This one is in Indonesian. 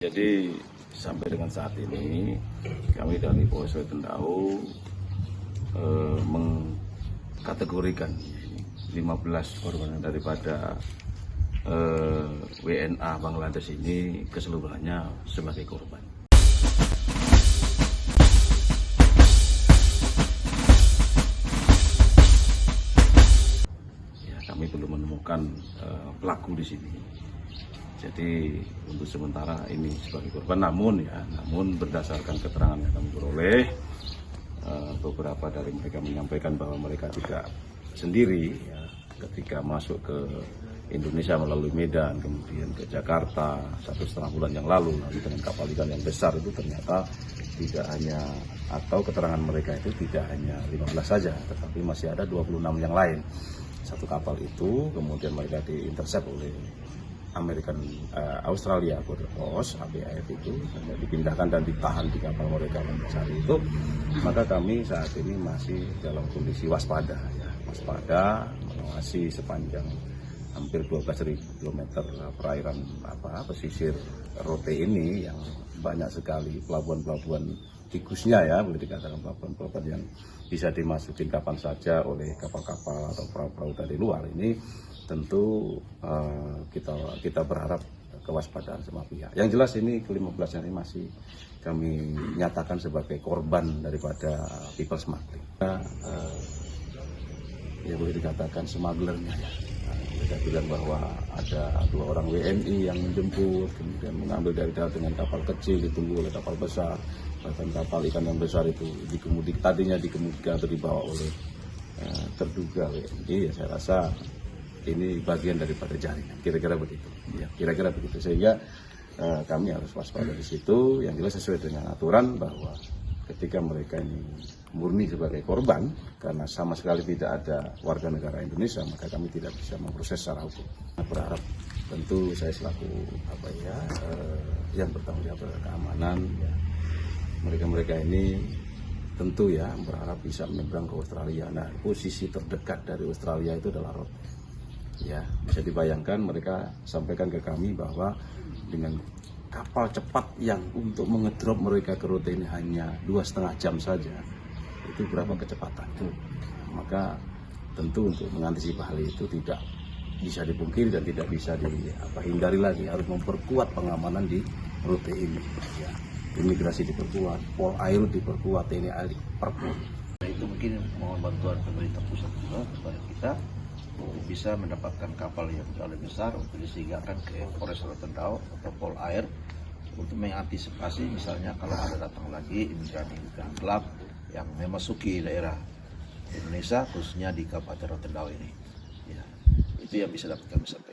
Jadi sampai dengan saat ini kami dari Polres Rotendao mengkategorikan 15 korban daripada WNA Bangladesh ini keseluruhannya sebagai korban. Ya, kami belum menemukan pelaku di sini. Jadi untuk sementara ini sebagai korban, namun berdasarkan keterangan yang kami peroleh, beberapa dari mereka menyampaikan bahwa mereka tidak sendiri ya, ketika masuk ke Indonesia melalui Medan, kemudian ke Jakarta 1,5 bulan yang lalu dengan kapal ikan yang besar itu ternyata tidak hanya, atau keterangan mereka itu tidak hanya 15 saja, tetapi masih ada 26 yang lain. Satu kapal itu kemudian mereka diintercept oleh Australia Border Force (ABF) itu dipindahkan dan ditahan di kapal mereka yang besar itu. Maka kami saat ini masih dalam kondisi waspada, waspada mengawasi sepanjang hampir 12.000 km perairan pesisir Rote ini yang banyak sekali pelabuhan-pelabuhan tikusnya, ya boleh dikatakan pelabuhan-pelabuhan yang bisa dimasukin kapan saja oleh kapal-kapal atau perahu-perahu dari luar ini. Tentu kita berharap kewaspadaan semua pihak. Yang jelas ini ke-15 ini masih kami nyatakan sebagai korban daripada people smuggling. Ya boleh dikatakan smugglernya ya. Mereka bilang bahwa ada 2 orang WNI yang menjemput, kemudian mengambil dari darat dengan kapal kecil, ditunggu oleh kapal besar. Bahkan kapal ikan yang besar itu tadinya dikemudikan atau dibawa oleh terduga WNI. Ya saya rasa ini bagian daripada jaringan, kira-kira begitu. Ya, kira-kira begitu. Sehingga kami harus waspada di situ. Yang jelas sesuai dengan aturan bahwa ketika mereka ini murni sebagai korban karena sama sekali tidak ada warga negara Indonesia, maka kami tidak bisa memproses secara hukum. Berharap tentu saya selaku yang bertanggung jawab terhadap keamanan, ya, mereka ini tentu ya berharap bisa menyeberang ke Australia. Nah, posisi terdekat dari Australia itu adalah Rote. Ya, bisa dibayangkan mereka sampaikan ke kami bahwa dengan kapal cepat yang untuk mengedrop mereka ke Rote ini hanya 2,5 jam saja, itu berapa kecepatan. Maka tentu untuk mengantisipasi hal itu tidak bisa dipungkiri dan tidak bisa dihindari lagi, harus memperkuat pengamanan di Rote ini. Ya, imigrasi diperkuat, Polair diperkuat, TNI ALI diperkuat. Itu mungkin mohon bantuan pemerintah pusat juga kepada kita untuk bisa mendapatkan kapal yang jauh lebih besar untuk disinggakan ke Polres Rotendao atau Polair untuk mengantisipasi misalnya kalau ada datang lagi imigran gelap yang memasuki daerah Indonesia khususnya di Kabupaten Rotendao ini. Ya, itu yang bisa dapat kami sampaikan.